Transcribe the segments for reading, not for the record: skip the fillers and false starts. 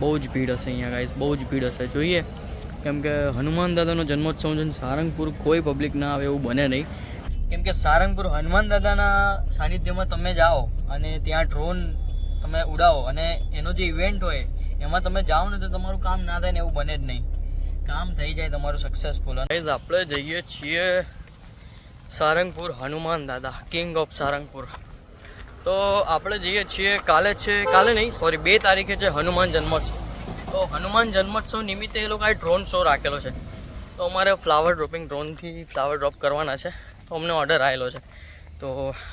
બહુ જ ભીડ હશે અહીંયા ગાઈસ, બહુ જ ભીડ હશે. જોઈએ કેમ કે હનુમાન દાદાનો જન્મોત્સવ છે ને સારંગપુર કોઈ પબ્લિક ના આવે એવું બને નહીં. કેમ કે સારંગપુર હનુમાન દાદાના સાનિધ્યમાં તમે જાઓ અને ત્યાં ડ્રોન તમે ઉડાવો અને એનો જે ઇવેન્ટ હોય એમાં તમે જાઓ ને તો તમારું કામ ના થાય ને એવું બને જ નહીં. કામ થઈ જાય તમારું સક્સેસફુલ. ગાઈસ આપણે જઈએ છીએ સારંગપુર હનુમાન દાદા, કિંગ ઓફ સારંગપુર. તો આપણે જઈએ છીએ કાલે નહીં સોરી 2 તારીખે છે હનુમાન જન્મોત્સવ. તો હનુમાન જન્મોત્સવ નિમિત્તે એ લોકોએ ડ્રોન શો રાખેલો છે. તો અમારે ફ્લાવર ડ્રોપિંગ ડ્રોનથી ફ્લાવર ડ્રોપ કરવાના છે. તો અમને ઓર્ડર આવેલો છે. તો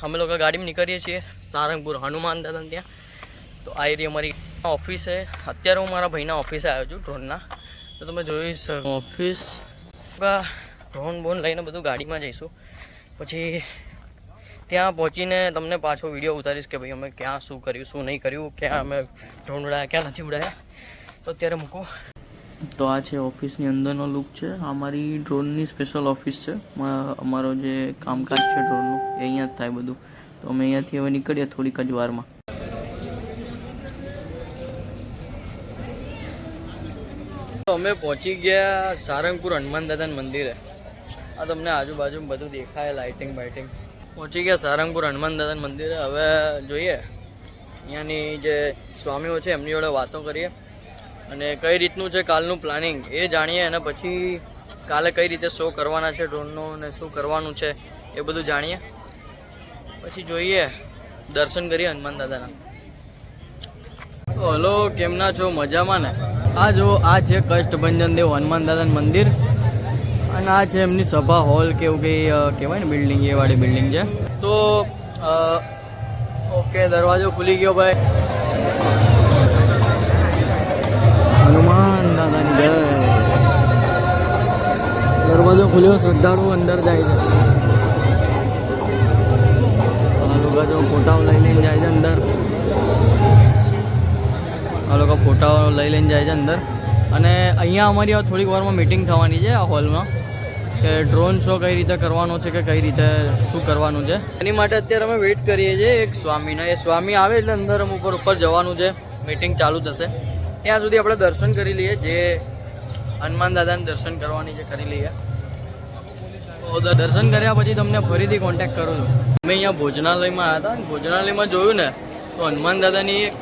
અમે લોકો ગાડીમાં નીકળીએ છીએ સારંગપુર હનુમાન દાદાને ત્યાં. તો આ એરી અમારી ઓફિસ છે. અત્યારે હું મારા ભાઈના ઓફિસે આવ્યો છું ડ્રોનના. તો તમે જોઈ શકો ઓફિસ. ડ્રોન બોન લઈને બધું ગાડીમાં જઈશું. પછી ત્યાં પહોંચીને તમને પાછો વિડીયો ઉતારીશ કે ભાઈ અમે ક્યાં શું કર્યું, શું નહીં કર્યું, ક્યાં અમે ડ્રોન ઉડાયા, ક્યાં નથી ઉડાયા. તો અત્યારે મૂકું. તો આ છે ઓફિસની અંદરનો લુક છે. અમારી ડ્રોનની સ્પેશિયલ ઓફિસ છે. અમારો જે કામકાજ છે ડ્રોનનું એ અહીંયા જ થાય બધું. તો અમે અહીંયાથી હવે નીકળીએ થોડીક જ વારમાં. તો અમે પહોંચી ગયા સારંગપુર હનુમાન દાદાના મંદિરે. આ તમને આજુબાજુ બધું દેખાય, લાઇટિંગ બાઇટિંગ. પહોંચી ગયા સારંગપુર હનુમાન દાદાના મંદિરે. હવે જોઈએ અહીંયાની જે સ્વામીઓ છે એમની જોડે વાતો કરીએ અને કઈ રીતનું છે કાલનું પ્લાનિંગ એ જાણીએ. અને પછી કાલે કઈ રીતે શો કરવાના છે ડ્રોનનો અને શું કરવાનું છે એ બધું જાણીએ. પછી જોઈએ, દર્શન કરીએ હનુમાન દાદાના. તો હલો, કેમના છો? મજામાં ને? આ જો આ છે કષ્ટભંજન દેવ હનુમાન દાદાનું મંદિર અને આ છે એમની સભા હોલ કે એવું કંઈ કહેવાય ને બિલ્ડિંગ, એ વાળી બિલ્ડિંગ છે. તો ઓકે, દરવાજો ખુલી ગયો ભાઈ. હનુમાન દાદાની જય. દરવાજો ખુલ્યો, શ્રદ્ધાળુ અંદર જાય છે. આ લોકો જો ફોટાઓ લઈને જાય છે અંદર. આ લોકો ફોટાઓ લઈને જાય છે અંદર. અને અહીંયા અમારી થોડીક વારમાં મિટિંગ થવાની છે આ હોલમાં કે ડ્રોન શો કઈ રીતે કરવાનો છે કે કઈ રીતે શું કરવાનું છે. એની માટે અત્યારે અમે વેઇટ કરીએ છીએ એક સ્વામીના. એ સ્વામી આવે એટલે અંદર ઉપર જવાનું છે, મિટિંગ ચાલુ થશે. ત્યાં સુધી આપણે દર્શન કરી લઈએ, જે હનુમાન દાદાને દર્શન કરવાની છે કરી લઈએ. તો દર્શન કર્યા પછી તમને ફરીથી કોન્ટેક્ટ કરું છું. અમે અહીંયા ભોજનાલયમાં આવ્યા હતા. ભોજનાલયમાં જોયું ને તો હનુમાન દાદાની એક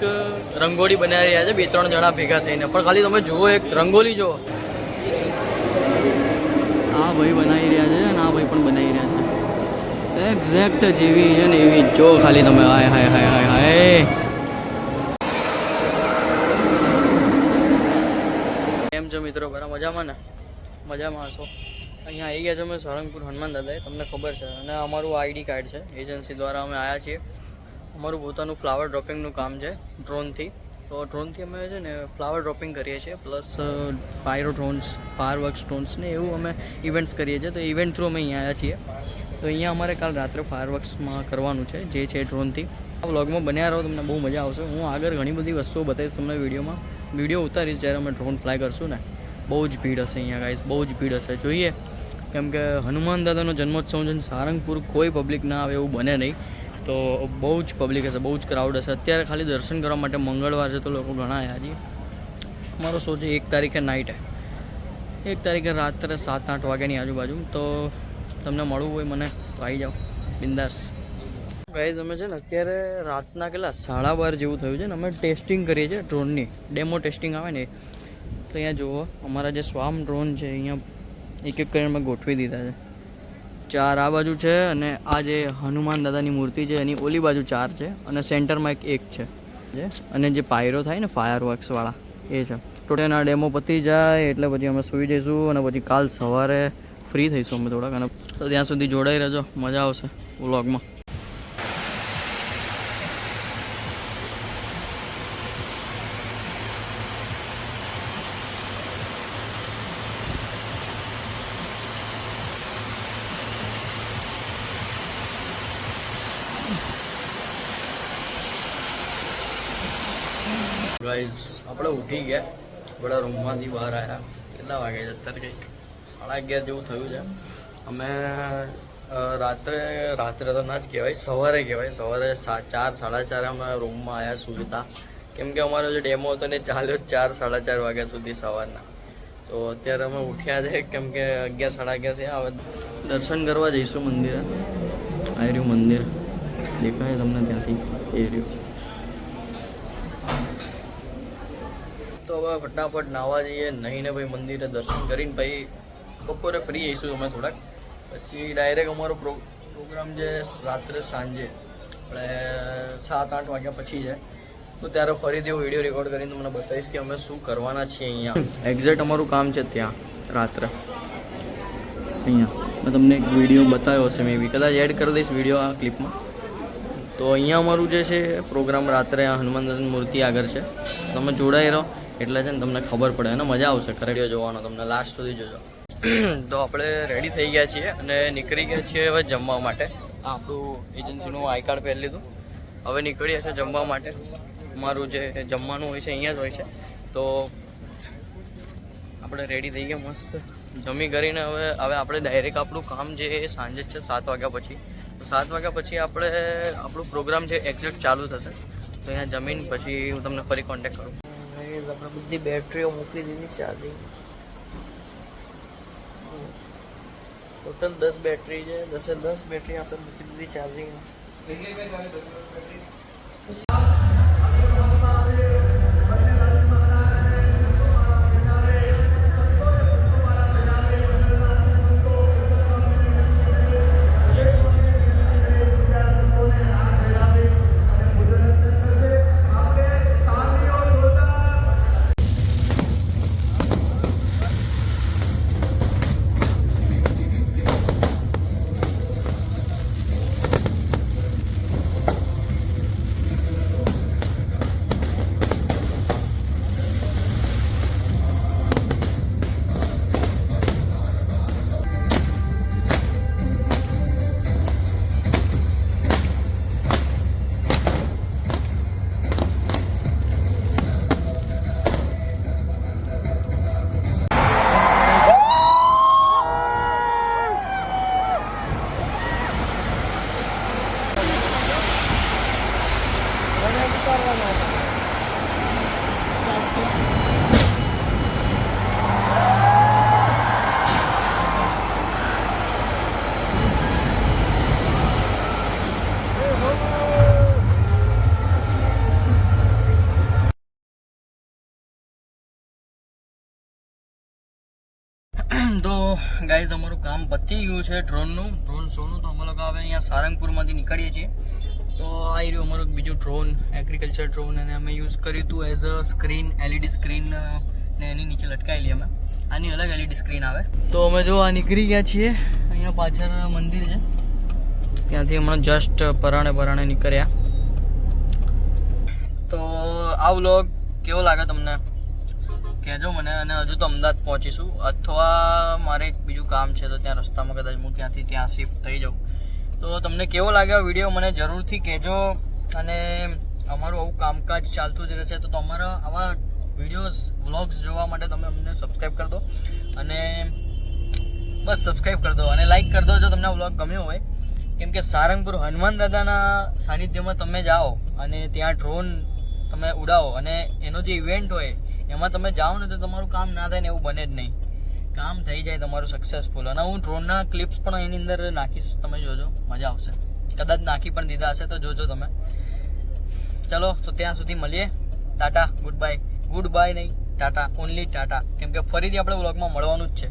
રંગોળી બનાવી રહ્યા છે 2-3 જણા ભેગા થઈને. પણ ખાલી તમે જુઓ, એક રંગોળી જુઓ. આ ભાઈ બનાવી રહ્યા છે અને આ ભાઈ પણ બનાવી રહ્યા છે. એક્ઝેક્ટ જેવી છે ને એવી જો ખાલી તમે. હાય હાય હાય હાય હાય. કેમ છો મિત્રો? બરાબર મજામાં ને? મજામાં હશો. અહીંયા આવી ગયા છે અમે સારંગપુર હનુમાન દાદાએ, તમને ખબર છે. અને અમારું આઈડી કાર્ડ છે, એજન્સી દ્વારા અમે આવ્યા છીએ. અમારું પોતાનું ફ્લાવર ડ્રોપિંગનું કામ છે ડ્રોનથી. તો ડ્રોનથી અમે છે ને ફ્લાવર ડ્રોપિંગ કરીએ છીએ, પ્લસ પાયરો ડ્રોન્સ, ફાયરવર્ક્સ ડ્રોન્સ ને એવું અમે ઇવેન્ટ્સ કરીએ છીએ. તો ઇવેન્ટ થ્રુ અમે અહીંયા આવ્યા છીએ. તો અહીંયા અમારે કાલ રાત્રે ફાયરવર્ક્સમાં કરવાનું છે, જે છે ડ્રોનથી. આ વ્લોગમાં બન્યા રહો, તમને બહુ મજા આવશે. હું આગળ ઘણી બધી વસ્તુઓ બતાવીશ તમને વિડીયોમાં. વિડીયો ઉતારીશ જ્યારે અમે ડ્રોન ફ્લાય કરશું ને. બહુ જ ભીડ હશે અહીંયા ગાઈસ, બહુ જ ભીડ હશે. જોઈએ કેમ કે હનુમાન દાદાનો જન્મોત્સવ છે સારંગપુર કોઈ પબ્લિક ના આવે એવું બને નહીં. તો બહુ જ પબ્લિક હશે, બહુ જ ક્રાઉડ હશે. અત્યારે ખાલી દર્શન કરવા માટે મંગળવાર છે તો લોકો ઘણા આવ્યા છે. અમારો શો છે 1 તારીખે નાઇટે, 1 તારીખે રાત્રે 7-8 વાગ્યાની આજુબાજુ. તો તમને મળવું હોય મને તો આવી જાઓ બિંદાસ. ગાઈઝ અમે છે ને અત્યારે રાતના કેટલા 12:30 જેવું થયું છે ને અમે ટેસ્ટિંગ કરીએ છીએ ડ્રોનની. ડેમો ટેસ્ટિંગ આવે ને. તો અહીંયા જુઓ અમારા જે સ્વામ ડ્રોન છે અહીંયા એક કરીને અમે ગોઠવી દીધા છે. 4 આ બાજુ છે અને આ જે હનુમાન દાદાની મૂર્તિ છે એની ઓલી બાજુ 4 છે અને સેન્ટરમાં એક છે. અને જે પાયરો થાય ને ફાયરવર્ક્સવાળા એ છે. ટોટેલના ડેમો પતી જાય એટલે પછી અમે સૂઈ જઈશું અને પછી કાલ સવારે ફ્રી થઈશું અમે થોડાક. અને તો ત્યાં સુધી જોડાઈ રહેજો, મજા આવશે વ્લોગમાં. ગાઈઝ આપણે ઉઠી ગયા, આપણા રૂમમાંથી બહાર આવ્યા. કેટલા વાગે છે અત્યારે? કંઈક 11:30 જેવું થયું છે. અમે રાત્રે તો ના જ કહેવાય, સવારે કહેવાય. સવારે 4-4:30 અમે રૂમમાં આવ્યા સુતા. કેમ કે અમારો જે ડેમો હતો ને ચાલ્યો 4-4:30 વાગ્યા સુધી સવારના. તો અત્યારે અમે ઉઠ્યા છે કેમ કે 11-11:30 થયા. હવે દર્શન કરવા જઈશું મંદિરે. આ રહ્યું મંદિર, દેખાય તમને ત્યાંથી એ રહ્યું. તો હવે ફટાફટ નાહવા જઈએ, નહીંને ભાઈ મંદિરે દર્શન કરીને પછી બપોરે ફ્રી જઈશું અમે થોડાક. પછી ડાયરેક્ટ અમારો પ્રોગ્રામ જે રાત્રે સાંજે આપણે 7-8 વાગ્યા પછી છે. તો ત્યારે ફરીથી હું વિડીયો રેકોર્ડ કરીને તમને બતાવીશ કે અમે શું કરવાના છીએ અહીંયા. એક્ઝેક્ટ અમારું કામ છે ત્યાં રાત્રે અહીંયા. મેં તમને એક વિડીયો બતાવ્યો હશે, મેં બી કદાચ એડ કરી દઈશ વિડીયો આ ક્લિપમાં. તો અહીંયા અમારું જે છે પ્રોગ્રામ રાત્રે હનુમાન દાદાની મૂર્તિ આગળ છે. તમે જોડાઈ રહો એટલે છે ને તમને ખબર પડે અને મજા આવશે વિડીયો જોવાનો, તમને લાસ્ટ સુધી જોજો. તો આપણે રેડી થઈ ગયા છીએ અને નીકળી ગયા છીએ હવે જમવા માટે. આ આપણું એજન્સીનું આઈ કાર્ડ પહેરી લીધું, હવે નીકળીએ છીએ જમવા માટે. અમારું જે જમવાનું હોય છે અહીંયા જ હોય છે. તો આપણે રેડી થઈ ગયા મસ્ત જમી કરીને હવે આપણે ડાયરેક્ટ આપણું કામ જે એ સાંજે જ છે 7 વાગ્યા પછી. તો 7 વાગ્યા પછી આપણું પ્રોગ્રામ છે એક્ઝેક્ટ ચાલુ થશે. તો અહીંયા જમીન પછી હું તમને ફરી કોન્ટેક્ટ કરું. આપણે બધી બેટરીઓ મૂકી દીધી ચાર્જિંગ. ટોટલ 10 બેટરી છે, 10 બેટરી આપણે મૂકી દીધી ચાર્જિંગ. તો ગાઈઝ અમારું કામ પતી ગયું છે ડ્રોન શોનું. તો અમે લોકો હવે અહીંયા સારંગપુરમાંથી નીકળીએ છીએ. તો આવી રહ્યું અમારું બીજું ડ્રોન, એગ્રીકલ્ચર ડ્રોન, અને અમે યુઝ કર્યું હતું as a screen, LED screen ને એની નીચે લટકાયેલી અમે. આની અલગ LED સ્ક્રીન આવે. તો અમે જો આ નીકળી ગયા છીએ. અહીંયા પાછળ મંદિર છે, ત્યાંથી હમણાં જસ્ટ પરાણે નીકળ્યા. તો આ વ્લોગ કેવો લાગે તમને કહેજો મને. અને હજુ તો અમદાવાદ પહોંચીશું, અથવા મારે એક બીજું કામ છે તો ત્યાં રસ્તામાં કદાચ હું ત્યાંથી ત્યાં શિફ્ટ થઈ જાઉં. તો તમને કેવો લાગ્યો વિડીયો મને જરૂરથી કહેજો. અને અમારું આવું કામકાજ ચાલતું જ રહે છે. તો તમારા આવા વિડીયોઝ વ્લોગ્સ જોવા માટે તમે અમને સબસ્ક્રાઈબ કરી દો, અને બસ સબસ્ક્રાઈબ કરી દો અને લાઈક કરી દો જો તમને વ્લોગ ગમ્યો હોય. કેમ કે સારંગપુર હનુમાન દાદાના સાનિધ્યમાં તમે જાઓ અને ત્યાં ડ્રોન તમે ઉડાવો અને એનો જે ઇવેન્ટ હોય એમાં તમે જાઓ ને તો તમારું કામ ના થાય ને એવું બને જ નહીં. કામ થઈ જાય તમારું સક્સેસફુલ. અને હું ડ્રોનના ક્લિપ્સ પણ એની અંદર નાખીશ, તમે જોજો, મજા આવશે. કદાચ નાખી પણ દીધા હશે તો જોજો તમે. ચલો તો ત્યાં સુધી મળીએ. ટાટા, ગુડ બાય નહીં, ટાટા, ઓનલી ટાટા. કેમ કે ફરીથી આપણે વ્લોગમાં મળવાનું જ છે.